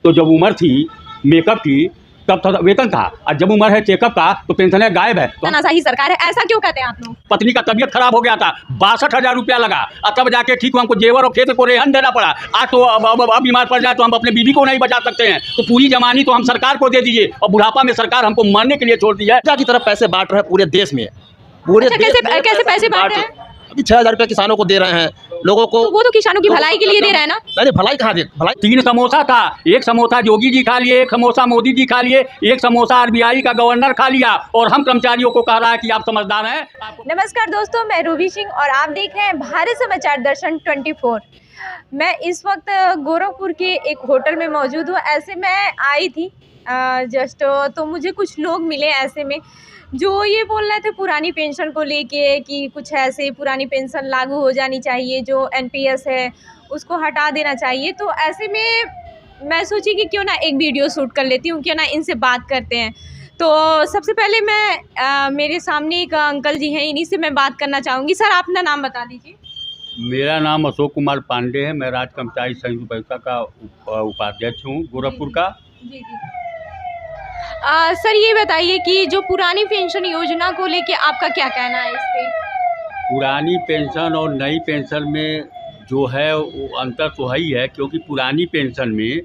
तो जब उम्र थी मेकअप की तब था वेतन था, और जब उम्र है चेकअप का तो पेंशन है गायब है। तो तानाशाही सरकार है, ऐसा क्यों कहते हैं आप लोग? पत्नी का तबीयत खराब हो गया था, 62,000 रुपया लगा और तब जाके ठीक हुआ, हमको जेवर और खेत को रेहन देना पड़ा। आज तो अब बीमार पड़ जाए तो हम अपने बीवी को नहीं बचा सकते हैं, तो पूरी जमानी तो हम सरकार को दे दीजिए, और बुढ़ापा में सरकार हमको मरने के लिए छोड़ दी है। की तरफ पैसे बांट रहे हैं पूरे देश में, पूरे अच्छा, कैसे पैसे बांट रहे हैं? अभी 6,000 रुपये किसानों को दे रहे हैं, लोगों को। तो वो तो किसानों की भलाई के लिए दे रहे हैं ना। अरे भलाई कहाँ दे, भलाई 3 समोसा था, एक समोसा योगी जी खा लिए, एक समोसा मोदी जी खा लिए, एक समोसा आरबीआई का गवर्नर खा लिया, और हम कर्मचारियों को कह रहा है कि आप समझदार हैं। नमस्कार दोस्तों, मैं रूबी सिंह और आप देख रहे हैं भारत समाचार दर्शन 24। मैं इस वक्त गोरखपुर के एक होटल में मौजूद हूँ। ऐसे मैं आई थी जस्ट, तो मुझे कुछ लोग मिले ऐसे में जो ये बोल रहे थे पुरानी पेंशन को लेके कि कुछ ऐसे पुरानी पेंशन लागू हो जानी चाहिए, जो एनपीएस है उसको हटा देना चाहिए। तो ऐसे में मैं सोची कि क्यों ना एक वीडियो शूट कर लेती हूँ, क्यों ना इनसे बात करते हैं। तो सबसे पहले मैं मेरे सामने एक अंकल जी हैं, इन्हीं से मैं बात करना चाहूँगी। सर, अपना नाम बता दीजिए। मेरा नाम अशोक कुमार पांडे है, मैं राज्य कर्मचारी संघ व्यवस्था का उपाध्यक्ष हूँ गोरखपुर का। जी जी। सर, ये बताइए कि जो पुरानी पेंशन योजना को लेके आपका क्या कहना है इस पे? पुरानी पेंशन और नई पेंशन में जो है वो अंतर तो है ही है, क्योंकि पुरानी पेंशन में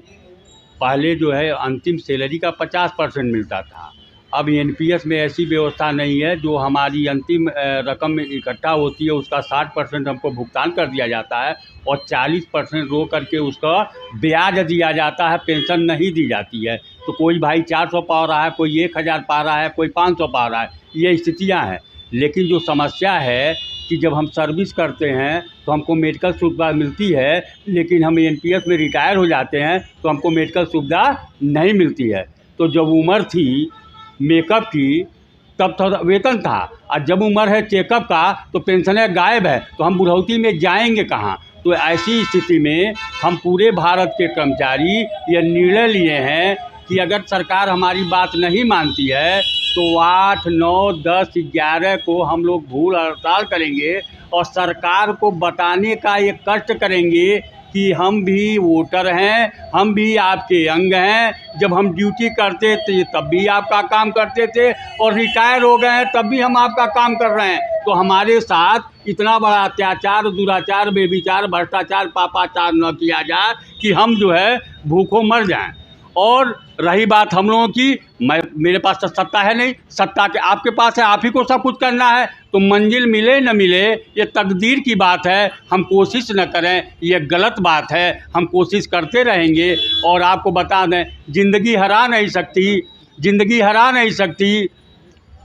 पहले जो है अंतिम सैलरी का 50% मिलता था। अब एनपीएस में ऐसी व्यवस्था नहीं है, जो हमारी अंतिम रकम इकट्ठा होती है उसका 60% हमको भुगतान कर दिया जाता है, और 40% रो करके उसका ब्याज दिया जाता है, पेंशन नहीं दी जाती है। तो कोई भाई 400 पा रहा है, कोई 1000 पा रहा है, कोई 500 पा रहा है, ये स्थितियाँ हैं। लेकिन जो समस्या है कि जब हम सर्विस करते हैं तो हमको मेडिकल सुविधा मिलती है, लेकिन हम एनपीएस में रिटायर हो जाते हैं तो हमको मेडिकल सुविधा नहीं मिलती है। तो जब उम्र थी मेकअप की तब था वेतन था, और जब उम्र है चेकअप का तो पेंशन है गायब है, तो हम बुढ़ौती में जाएंगे कहाँ? तो ऐसी स्थिति में हम पूरे भारत के कर्मचारी ये निर्णय लिए हैं कि अगर सरकार हमारी बात नहीं मानती है तो 8, 9, 10, 11 को हम लोग भूख हड़ताल करेंगे, और सरकार को बताने का ये कष्ट करेंगे कि हम भी वोटर हैं, हम भी आपके अंग हैं। जब हम ड्यूटी करते थे तब भी आपका काम करते थे, और रिटायर हो गए हैं तब भी हम आपका काम कर रहे हैं। तो हमारे साथ इतना बड़ा अत्याचार, दुराचार, बेविचार, भ्रष्टाचार, पापाचार न किया जाए कि हम जो है भूखों मर जाएं। और रही बात हम लोगों की, मेरे पास तो सत्ता है नहीं, सत्ता के आपके पास है, आप ही को सब कुछ करना है। तो मंजिल मिले न मिले ये तकदीर की बात है, हम कोशिश न करें ये गलत बात है, हम कोशिश करते रहेंगे। और आपको बता दें, ज़िंदगी हरा नहीं सकती, ज़िंदगी हरा नहीं सकती,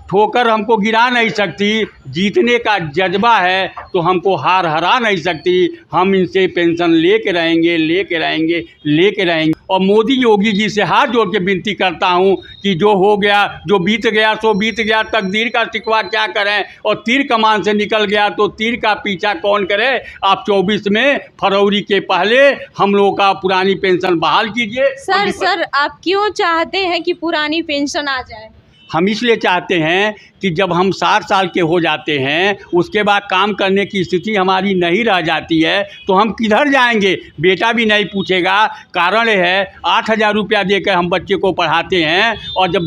ठोकर हमको गिरा नहीं सकती। जीतने का जज्बा है तो हमको हार हरा नहीं सकती। हम इनसे पेंशन लेके रहेंगे, लेके रहेंगे, लेके रहेंगे। और मोदी योगी जी से हाथ जोड़ के विनती करता हूं कि जो हो गया, जो बीत गया सो बीत गया, तकदीर का शिकवा क्या करें, और तीर कमान से निकल गया तो तीर का पीछा कौन करे। आप 24 में फरवरी के पहले हम लोगों का पुरानी पेंशन बहाल कीजिए। सर, आप क्यों चाहते हैं कि पुरानी पेंशन आ जाए? हम इसलिए चाहते हैं कि जब हम 60 साल के हो जाते हैं, उसके बाद काम करने की स्थिति हमारी नहीं रह जाती है, तो हम किधर जाएंगे? बेटा भी नहीं पूछेगा। कारण है 8,000 रुपया देकर हम बच्चे को पढ़ाते हैं, और जब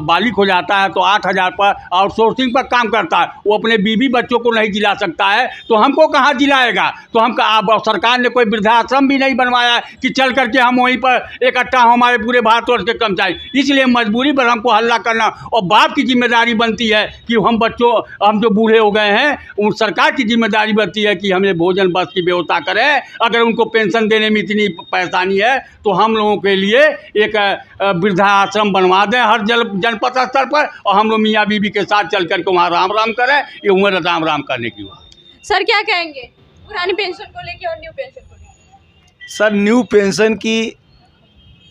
बालिक हो जाता है तो 8,000 पर आउटसोर्सिंग पर काम करता है, वो अपने बीवी बच्चों को नहीं दिला सकता है, तो हमको कहाँ दिलाएगा? तो हम सरकार ने कोई वृद्धाश्रम भी नहीं बनवाया कि चल करके हम वहीं पर इकट्ठा हों, हमारे पूरे भारतवर्ष के कर्मचारी। इसलिए मजबूरी पर हमको हल्ला करना, और बाप की जिम्मेदारी बनती है कि हम जो बूढ़े हो गए हैं, उन सरकार की जिम्मेदारी बनती है कि हमें भोजन बस की व्यवस्था करें। अगर उनको पेंशन देने में इतनी परेशानी है तो हम लोगों के लिए एक वृद्धाश्रम बनवा दें हर जनपद स्तर पर, और हम लोग मियाँ बीबी के साथ चल करके वहाँ राम राम करें। ये उम्र राम राम करने की हो। सर, क्या कहेंगे पुरानी पेंशन को लेके और न्यू पेंशन को लेके? सर, न्यू पेंशन की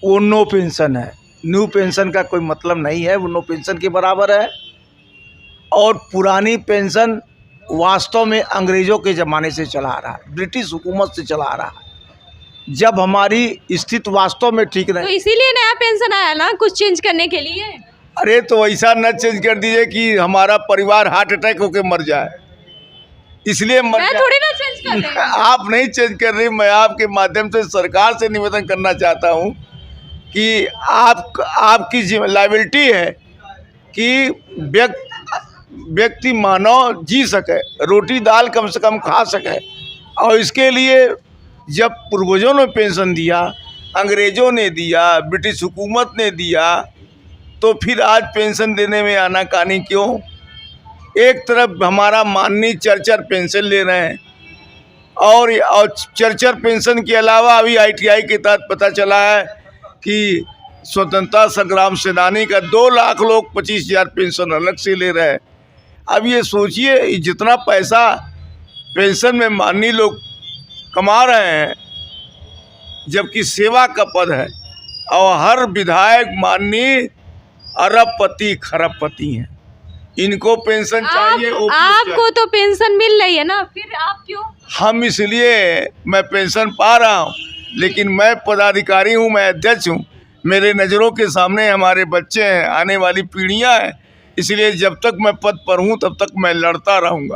वो नो पेंशन है, न्यू पेंशन का कोई मतलब नहीं है, वो नो पेंशन के बराबर है। और पुरानी पेंशन वास्तव में अंग्रेज़ों के ज़माने से चला आ रहा है, ब्रिटिश हुकूमत से चला आ रहा है, जब हमारी स्थिति वास्तव में ठीक नहीं। तो इसीलिए नया पेंशन आया ना, कुछ चेंज करने के लिए। अरे तो ऐसा न चेंज कर दीजिए कि हमारा परिवार हार्ट अटैक होकर मर जाए, इसलिए मर मैं जाए। थोड़ी ना चेंज कर रही हूं। आप नहीं चेंज कर रही, मैं आपके माध्यम से सरकार से निवेदन करना चाहता हूँ कि आपकी लायबिलिटी है कि व्यक्ति मानव जी सके, रोटी दाल कम से कम खा सके। और इसके लिए जब पूर्वजों ने पेंशन दिया, अंग्रेज़ों ने दिया, ब्रिटिश हुकूमत ने दिया, तो फिर आज पेंशन देने में आनाकानी क्यों? एक तरफ हमारा माननीय चरचर पेंशन ले रहे हैं और चरचर पेंशन के अलावा अभी ITI के तहत पता चला है कि स्वतंत्रता संग्राम सेनानी का 2 लाख लोग 25,000 पेंशन अलग से ले रहे हैं। अब ये सोचिए, जितना पैसा पेंशन में माननीय लोग कमा रहे हैं, जबकि सेवा का पद है, और हर विधायक माननीय अरबपति खरबपति हैं, इनको पेंशन चाहिए। आपको तो पेंशन मिल रही है ना, फिर आप क्यों? हम इसलिए मैं पेंशन पा रहा हूँ, लेकिन मैं पदाधिकारी हूँ, मैं अध्यक्ष हूँ, मेरे नज़रों के सामने हमारे बच्चे हैं, आने वाली पीढ़ियाँ हैं, इसलिए जब तक मैं पद पर हूँ तब तक मैं लड़ता रहूँगा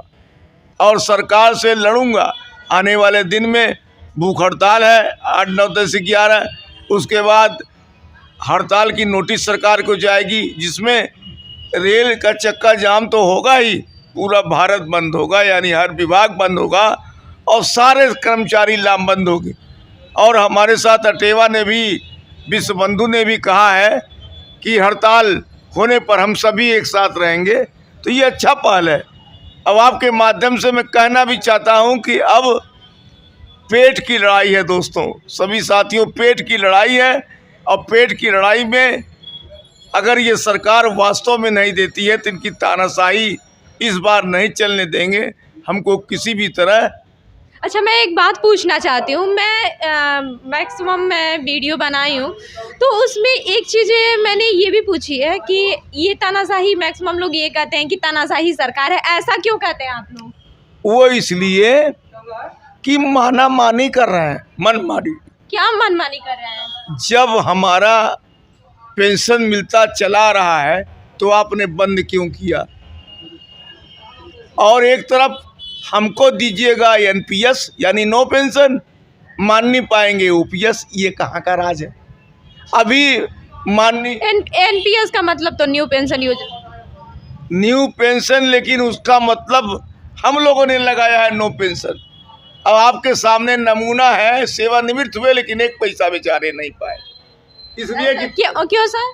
और सरकार से लड़ूँगा। आने वाले दिन में भूख हड़ताल है 8, 9, 10, 11, उसके बाद हड़ताल की नोटिस सरकार को जाएगी, जिसमें रेल का चक्का जाम तो होगा ही, पूरा भारत बंद होगा, यानी हर विभाग बंद होगा और सारे कर्मचारी लामबंद होंगे। और हमारे साथ अटेवा ने भी, विश्व बंधु ने भी कहा है कि हड़ताल होने पर हम सभी एक साथ रहेंगे, तो ये अच्छा पहल है। अब आपके माध्यम से मैं कहना भी चाहता हूँ कि अब पेट की लड़ाई है दोस्तों, सभी साथियों, पेट की लड़ाई है। और पेट की लड़ाई में अगर ये सरकार वास्तव में नहीं देती है तो इनकी तानाशाही इस बार नहीं चलने देंगे हमको किसी भी तरह। अच्छा, मैं एक बात पूछना चाहती हूँ। मैक्सिमम मैं वीडियो बनाई हूँ, तो उसमें एक चीज़ मैंने ये भी पूछी है कि ये तानाशाही, मैक्सिमम लोग ये कहते हैं कि तानाशाही सरकार है, ऐसा क्यों कहते हैं आप लोग? वो इसलिए कि माना मानी कर रहे हैं, मनमानी। क्या मनमानी कर रहे हैं? जब हमारा पेंशन मिलता चला रहा है तो आपने बंद क्यों किया? और एक तरफ हमको दीजिएगा NPS यानी नो पेंशन, मान नहीं पाएंगे OPS, ये कहाँ का राज है? अभी माननीय NPS का मतलब तो न्यू पेंशन योजना, न्यू पेंशन, लेकिन उसका मतलब हम लोगों ने लगाया है नो पेंशन। अब आपके सामने नमूना है, सेवानिवृत्त हुए लेकिन 1 पैसा बेचारे नहीं पाए, इसलिए कि क्यों सर?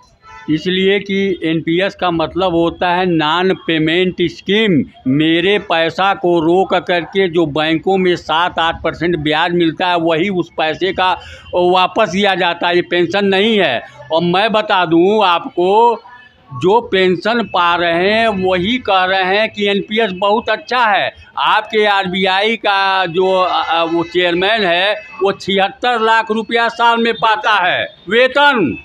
इसलिए कि NPS का मतलब होता है नॉन पेमेंट स्कीम। मेरे पैसा को रोक करके जो बैंकों में 7-8% ब्याज मिलता है, वही उस पैसे का वापस दिया जाता है, ये पेंशन नहीं है। और मैं बता दूं आपको, जो पेंशन पा रहे हैं वही कह रहे हैं कि NPS बहुत अच्छा है। आपके RBI का जो वो चेयरमैन है, वो 76 लाख रुपया साल में पाता है वेतन।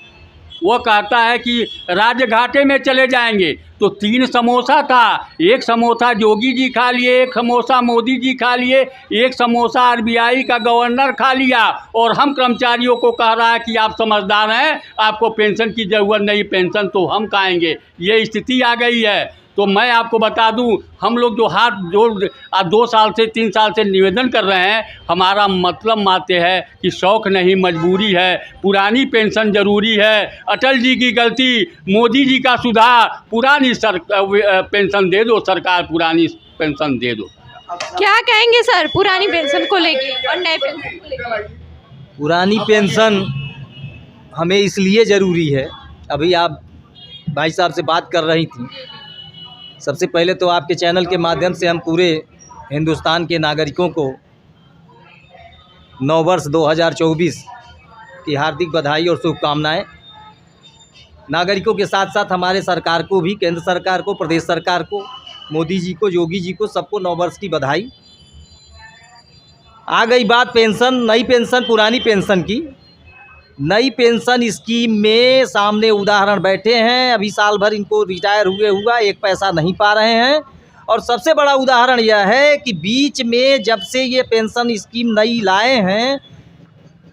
वो कहता है कि राज्य घाटे में चले जाएंगे। तो 3 समोसा था, 1 समोसा जोगी जी खा लिए, 1 समोसा मोदी जी खा लिए, 1 समोसा RBI का गवर्नर खा लिया, और हम कर्मचारियों को कह रहा है कि आप समझदार हैं, आपको पेंशन की ज़रूरत नहीं, पेंशन तो हम खाएंगे। ये स्थिति आ गई है। तो मैं आपको बता दूं, हम लोग जो हाथ जोड़ 2 साल से 3 साल से निवेदन कर रहे हैं, हमारा मतलब मानते हैं कि शौक़ नहीं मजबूरी है। पुरानी पेंशन ज़रूरी है। अटल जी की गलती, मोदी जी का सुधार, पुरानी पेंशन दे दो सरकार, पुरानी पेंशन दे दो। क्या कहेंगे सर पुरानी पेंशन को लेके और नए पेंशन को लेके? पुरानी पेंशन हमें इसलिए ज़रूरी है, अभी आप भाई साहब से बात कर रही थी, सबसे पहले तो आपके चैनल के माध्यम से हम पूरे हिंदुस्तान के नागरिकों को नववर्ष 2024 की हार्दिक बधाई और शुभकामनाएं। नागरिकों के साथ साथ हमारे सरकार को भी, केंद्र सरकार को, प्रदेश सरकार को, मोदी जी को, योगी जी को, सबको नववर्ष की बधाई। आ गई बात पेंशन, नई पेंशन, पुरानी पेंशन की। नई पेंशन स्कीम में सामने उदाहरण बैठे हैं, अभी साल भर इनको रिटायर हुआ 1 पैसा नहीं पा रहे हैं। और सबसे बड़ा उदाहरण यह है कि बीच में जब से ये पेंशन स्कीम नई लाए हैं,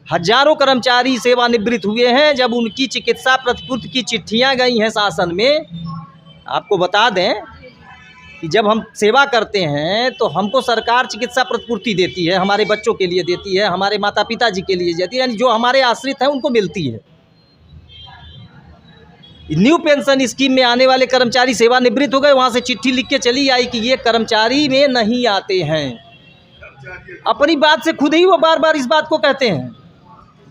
हजारों कर्मचारी सेवानिवृत्त हुए हैं। जब उनकी चिकित्सा प्रतिपूर्ति की चिट्ठियां गई हैं शासन में, आपको बता दें कि जब हम सेवा करते हैं तो हमको सरकार चिकित्सा प्रतिपूर्ति देती है, हमारे बच्चों के लिए देती है, हमारे माता पिता जी के लिए देती है, यानी जो हमारे आश्रित हैं उनको मिलती है। न्यू पेंशन स्कीम में आने वाले कर्मचारी सेवानिवृत्त हो गए, वहाँ से चिट्ठी लिख के चली आई कि ये कर्मचारी में नहीं आते हैं। अपनी बात से खुद ही वो बार बार इस बात को कहते हैं।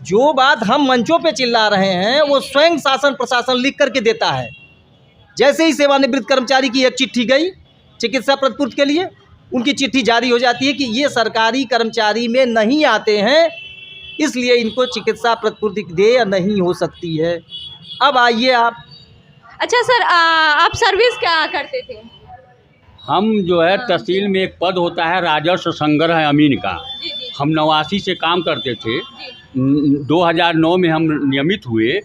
जो बात हम मंचों पे चिल्ला रहे हैं वो स्वयं शासन प्रशासन लिख करके देता है। जैसे ही सेवानिवृत्त कर्मचारी की एक चिट्ठी गई चिकित्सा प्रतिपूर्ति के लिए, उनकी चिट्ठी जारी हो जाती है कि ये सरकारी कर्मचारी में नहीं आते हैं, इसलिए इनको चिकित्सा प्रतिपूर्ति देय नहीं हो सकती है। अब आइए आप। अच्छा सर, आप सर्विस क्या करते थे? हम जो है तहसील में एक पद होता है राजस्व संग्रह अमीन का, हम 89 से काम करते थे। 2009 में हम नियमित हुए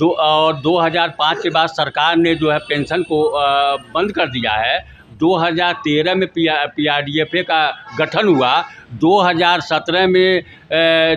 और 2005 के बाद सरकार ने जो है पेंशन को बंद कर दिया है। 2013 में PRDFA का गठन हुआ। 2017 में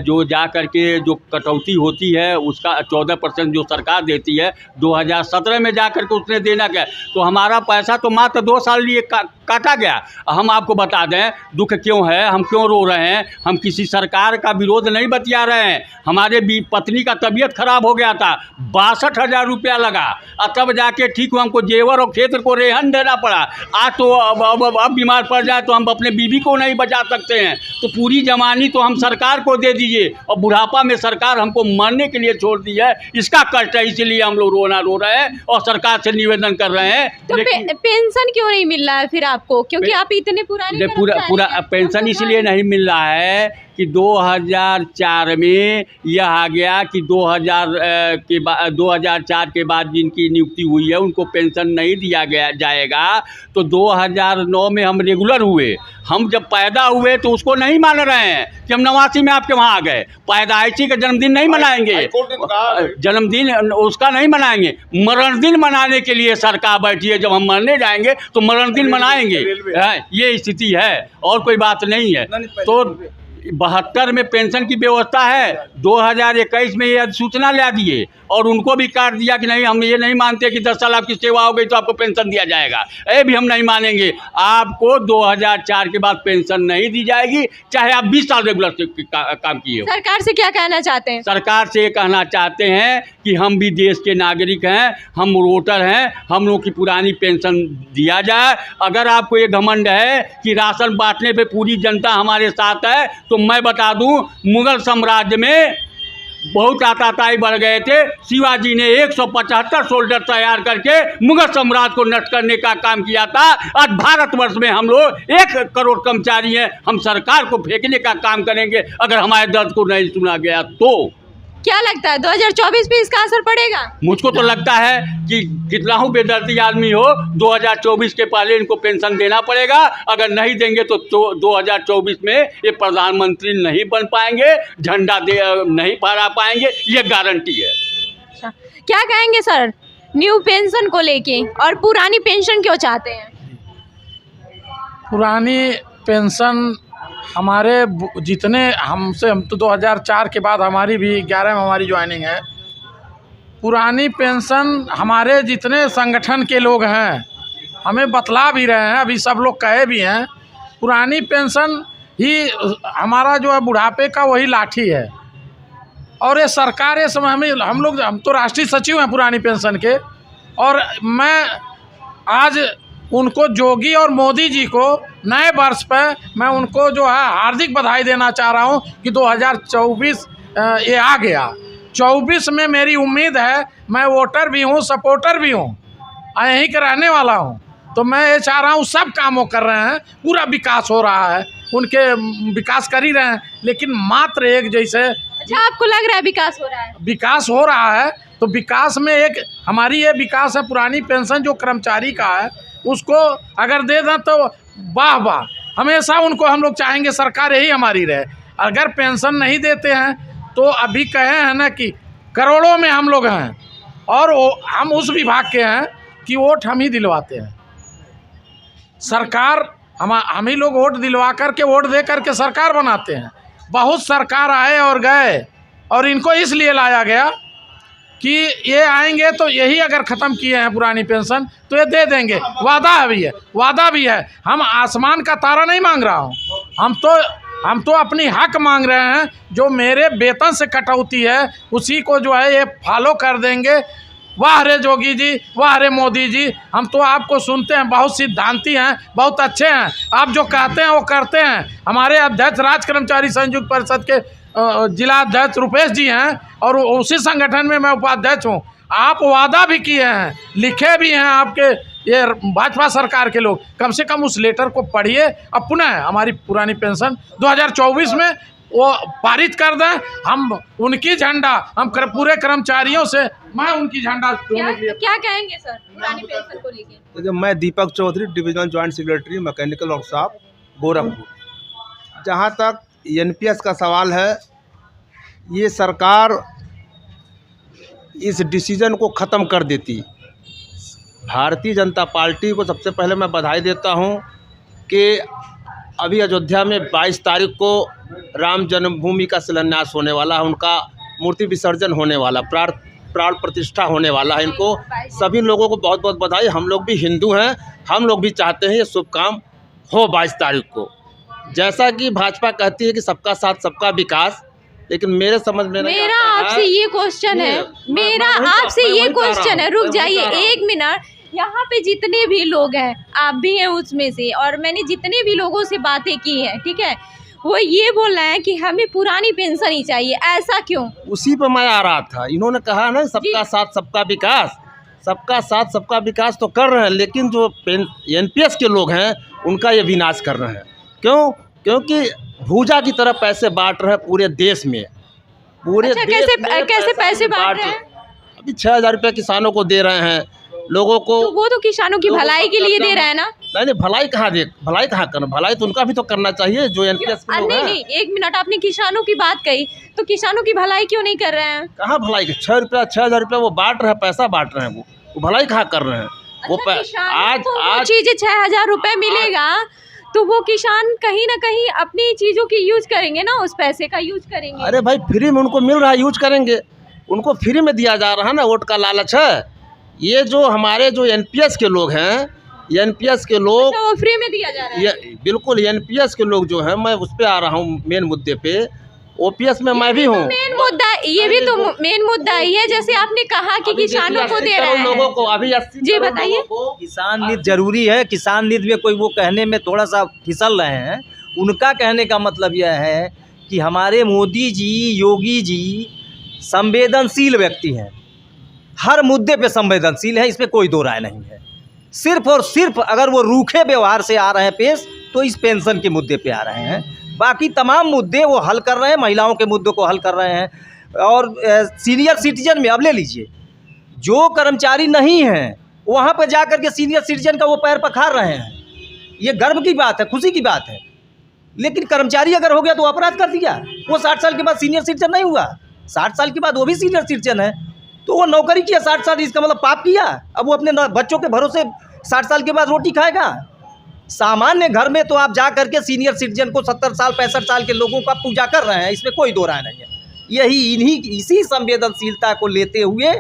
जो जा कर के जो कटौती होती है उसका 14% जो सरकार देती है, 2017 में जा कर के उसने देना क्या, तो हमारा पैसा तो मात्र 2 साल लिए काटा गया। हम आपको बता दें दुख क्यों है, हम क्यों रो रहे हैं। हम किसी सरकार का विरोध नहीं बतिया रहे हैं। हमारे पत्नी का तबीयत खराब हो गया था, 62,000 रुपया लगा और तब जाके ठीक हुआ। हमको जेवर और क्षेत्र को रेहन देना पड़ा। आज तो अब बीमार पड़ जाए तो हम अपने बीवी को नहीं बचा सकते हैं, तो पूरी जमानी तो हम सरकार को दे दीजिए और बुढ़ापा में सरकार हमको मरने के लिए छोड़ दी है। इसका कष्ट है, इसीलिए हम लोग रो रहे हैं और सरकार से निवेदन कर रहे हैं। तो पेंशन क्यों नहीं मिल रहा है फिर आपको? क्योंकि आप इतने पुराने पूरा पेंशन इसलिए नहीं मिल रहा है कि 2004 में यह आ गया कि 2004 के बाद जिनकी नियुक्ति हुई है उनको पेंशन नहीं दिया जाएगा। तो 2009 में हम रेगुलर हुए। हम जब पैदा हुए तो उसको नहीं मान रहे हैं कि हम 89 में आपके वहाँ आ गए। पैदाइशी का जन्मदिन नहीं मनाएंगे, जन्मदिन उसका नहीं मनाएंगे, मरण दिन मनाने के लिए सरकार बैठी है। जब हम मरने जाएंगे तो मरण दिन मनाएंगे। ये स्थिति है और कोई बात नहीं है। तो 72 में पेंशन की व्यवस्था है, 2021 में ये अधिसूचना ला दिए और उनको भी काट दिया कि नहीं, हम ये नहीं मानते कि 10 साल आपकी सेवा हो गई तो आपको पेंशन दिया जाएगा। ये भी हम नहीं मानेंगे। आपको 2004 के बाद पेंशन नहीं दी जाएगी, चाहे आप 20 साल रेगुलर काम किए हो। सरकार से क्या कहना चाहते हैं? सरकार से ये कहना चाहते हैं कि हम भी देश के नागरिक हैं, हम वोटर हैं, हम लोग की पुरानी पेंशन दिया जाए। अगर आपको ये घमंड है कि राशन बांटने पे पूरी जनता हमारे साथ है, तो मैं बता दूं मुगल साम्राज्य में बहुत आताताई बढ़ गए थे। शिवाजी ने 175 सोल्जर तैयार करके मुगल साम्राज्य को नष्ट करने का काम किया था। आज भारतवर्ष में हम लोग 1 करोड़ कर्मचारी हैं। हम सरकार को फेंकने का काम करेंगे अगर हमारे दर्द को नहीं सुना गया तो। क्या लगता है 2024 पे इसका असर पड़ेगा? मुझको तो लगता है कि कितना ही बेदर्दी आदमी हो, 2024 के पहले इनको पेंशन देना पड़ेगा। अगर नहीं देंगे तो 2024 में ये प्रधानमंत्री नहीं बन पाएंगे, झंडा नहीं फहरा पाएंगे, ये गारंटी है। अच्छा, क्या कहेंगे सर न्यू पेंशन को लेके और पुरानी पेंशन क्यों चाहते हैं? पुरानी पेंशन हमारे जितने हम तो 2004 के बाद हमारी भी 11 में हमारी ज्वाइनिंग है। पुरानी पेंशन हमारे जितने संगठन के लोग हैं हमें बतला भी रहे हैं, अभी सब लोग कहे भी हैं, पुरानी पेंशन ही हमारा जो है बुढ़ापे का वही लाठी है। और ये सरकार ये समय हम तो राष्ट्रीय सचिव हैं पुरानी पेंशन के, और मैं आज उनको जोगी और मोदी जी को नए वर्ष पर मैं उनको जो है हार्दिक बधाई देना चाह रहा हूं कि 2024 ये आ गया। 24 में मेरी उम्मीद है, मैं वोटर भी हूं, सपोर्टर भी हूं, यहीं के रहने वाला हूं, तो मैं ये चाह रहा हूं सब कामों कर रहे हैं, पूरा विकास हो रहा है, उनके विकास कर ही रहे हैं, लेकिन मात्र एक जैसे। अच्छा, आपको लग रहा है विकास हो रहा है? विकास हो रहा है, तो विकास में एक हमारी ये विकास है। पुरानी पेंशन जो कर्मचारी का है उसको अगर दे दें तो वाह वाह, हमेशा उनको हम लोग चाहेंगे सरकार यही हमारी रहे। अगर पेंशन नहीं देते हैं तो अभी कहे हैं ना कि करोड़ों में हम लोग हैं और हम उस विभाग के हैं कि वोट हम ही दिलवाते हैं। सरकार हम ही लोग वोट दिलवा करके, वोट दे करके सरकार बनाते हैं। बहुत सरकार आए और गए और इनको इसलिए लाया गया कि ये आएंगे तो यही अगर ख़त्म किए हैं पुरानी पेंशन तो ये दे देंगे। वादा भी है। हम आसमान का तारा नहीं मांग रहा हूँ, हम तो अपनी हक मांग रहे हैं। जो मेरे वेतन से कटौती है उसी को जो है ये फॉलो कर देंगे। वाह रे जोगी जी, वाह रे मोदी जी। हम तो आपको सुनते हैं, बहुत सिद्धांती हैं, बहुत अच्छे हैं, आप जो कहते हैं वो करते हैं। हमारे अध्यक्ष राज्य कर्मचारी संयुक्त परिषद के जिला अध्यक्ष रुपेश जी हैं और उसी संगठन में मैं उपाध्यक्ष हूँ। आप वादा भी किए हैं, लिखे भी हैं आपके ये भाजपा सरकार के लोग, कम से कम उस लेटर को पढ़िए। अब पुनः हमारी पुरानी पेंशन 2024 में वो पारित कर दें। हम उनकी झंडा, हम पूरे कर्मचारियों से मैं उनकी झंडा क्या कहेंगे सर पुरानी पेंशन को लेके? देखिए, मैं Deepak Chaudhary, divisional joint secretary, mechanical workshop, Gorakhpur. जहाँ तक एनपीएस का सवाल है, ये सरकार इस डिसीजन को ख़त्म कर देती। भारतीय जनता पार्टी को सबसे पहले मैं बधाई देता हूँ कि अभी अयोध्या में 22 तारीख को राम जन्मभूमि का शिलान्यास होने वाला है, उनका मूर्ति विसर्जन होने वाला, प्राण प्रतिष्ठा होने वाला है। इनको सभी लोगों को बहुत बहुत बधाई। हम लोग भी हिंदू हैं, हम लोग भी चाहते हैं ये शुभ काम हो 22 तारीख को। जैसा कि भाजपा कहती है कि सबका साथ सबका विकास, लेकिन मेरे समझ में मेरा आपसे ये क्वेश्चन है, मेरा आपसे ये क्वेश्चन है, रुक जाइए एक मिनट। यहाँ पे जितने भी लोग हैं, आप भी हैं उसमें से, और मैंने जितने भी लोगों से बातें की हैं, ठीक है, वो ये बोल रहे हैं कि हमें पुरानी पेंशन ही चाहिए। ऐसा क्यों? उसी पर मैं आ रहा था। इन्होंने कहा ना सबका साथ सबका विकास, सबका साथ सबका विकास तो कर रहे हैं, लेकिन जो एनपीएस के लोग हैं उनका ये विनाश कर रहे हैं। क्यों? क्योंकि भूजा की तरह पैसे बांट रहे हैं पूरे देश में। पूरे अच्छा, देश कैसे पैसे बांट रहे हैं? अभी 6,000 रुपये किसानों को दे रहे हैं लोगों को। तो वो तो किसानों की भलाई के लिए दे रहे हैं ना? नहीं, भलाई कहाँ करना, भलाई तो उनका भी तो करना चाहिए जो एनपीएस के लोग हैं। नहीं, एक मिनट, आपने किसानों की बात कही, तो किसानों की भलाई क्यों नहीं कर रहे हैं? कहाँ भलाई? 6,000 रुपये वो बांट रहे हैं, पैसा बांट रहे हैं, वो भलाई कहाँ कर रहे हैं? आज चीज़ें 6,000 रुपये मिलेगा तो वो किसान कहीं ना कहीं अपनी चीज़ों की यूज करेंगे ना, उस पैसे का यूज करेंगे। अरे भाई, फ्री में उनको मिल रहा है, यूज करेंगे। उनको फ्री में दिया जा रहा है ना, वोट का लालच है। ये जो हमारे जो एनपीएस के लोग हैं, एनपीएस के लोग, तो वो फ्री में दिया जा रहा है। बिल्कुल, एनपीएस के लोग जो हैं, मैं उस पर आ रहा हूँ मेन मुद्दे पे। ओपीएस में मैं भी हूँ। मेन मुद्दा ये भी तो मेन मुद्दा ही है, जैसे आपने कहा कि किसानों को दे रहे हैं लोगों को। अभी 80 जी बताइए। किसान नीति जरूरी है। किसान नीति में कोई वो कहने में थोड़ा सा फिसल रहे हैं। उनका कहने का मतलब यह है कि हमारे मोदी जी, योगी जी संवेदनशील व्यक्ति हैं, हर मुद्दे पे संवेदनशील है, इसमें कोई दो राय नहीं है। सिर्फ और सिर्फ अगर वो रूखे व्यवहार से आ रहे हैं पेश, तो इस पेंशन के मुद्दे पे आ रहे हैं। बाकी तमाम मुद्दे वो हल कर रहे हैं, महिलाओं के मुद्दों को हल कर रहे हैं। और सीनियर सिटीजन में अब ले लीजिए, जो कर्मचारी नहीं हैं वहाँ पर जा कर के सीनियर सिटीजन का वो पैर पखार रहे हैं। ये गर्व की बात है, खुशी की बात है। लेकिन कर्मचारी अगर हो गया तो अपराध कर दिया। वो 60 साल के बाद सीनियर सिटीजन नहीं हुआ, 60 साल के बाद वो भी सीनियर सिटीजन है, तो वो नौकरी किया 60 साल, इसका मतलब पाप किया। अब वो अपने बच्चों के भरोसे 60 साल के बाद रोटी खाएगा। सामान्य घर में तो आप जा करके सीनियर सिटीजन को 70 साल 65 साल के लोगों का पूजा कर रहे हैं, इसमें कोई दो राय नहीं है। इसी संवेदनशीलता को लेते हुए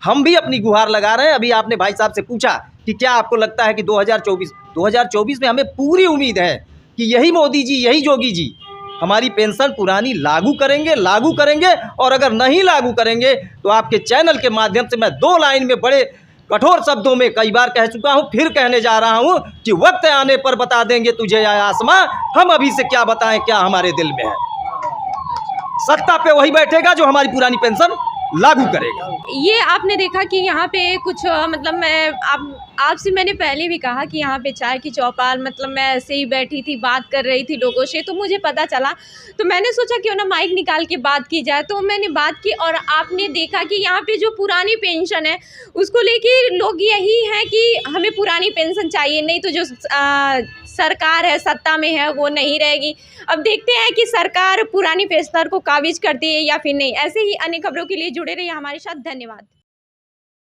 हम भी अपनी गुहार लगा रहे हैं। अभी आपने भाई साहब से पूछा कि क्या आपको लगता है कि 2024 में हमें पूरी उम्मीद है कि यही मोदी जी, यही योगी जी हमारी पेंशन पुरानी लागू करेंगे। और अगर नहीं लागू करेंगे तो आपके चैनल के माध्यम से मैं 2 लाइन में बड़े कठोर शब्दों में कई बार कह चुका हूं, फिर कहने जा रहा हूं कि वक्त आने पर बता देंगे तुझे या आसमां, हम अभी से क्या बताएं क्या हमारे दिल में है। सत्ता पे वही बैठेगा जो हमारी पुरानी पेंशन लागू करेगा। ये आपने देखा कि यहाँ पे कुछ मतलब मैं आपसे मैंने पहले भी कहा कि यहाँ पे चाय की चौपाल, मतलब मैं ऐसे ही बैठी थी, बात कर रही थी लोगों से, तो मुझे पता चला, तो मैंने सोचा क्यों ना माइक निकाल के बात की जाए। तो मैंने बात की और आपने देखा कि यहाँ पे जो पुरानी पेंशन है उसको लेके लोग यही हैं कि हमें पुरानी पेंशन चाहिए, नहीं तो जो सरकार है सत्ता में है वो नहीं रहेगी। अब देखते हैं कि सरकार पुरानी पेंशनर को काबिज करती है या फिर नहीं। ऐसे ही अन्य खबरों के लिए जुड़े रहिए हमारे साथ। धन्यवाद।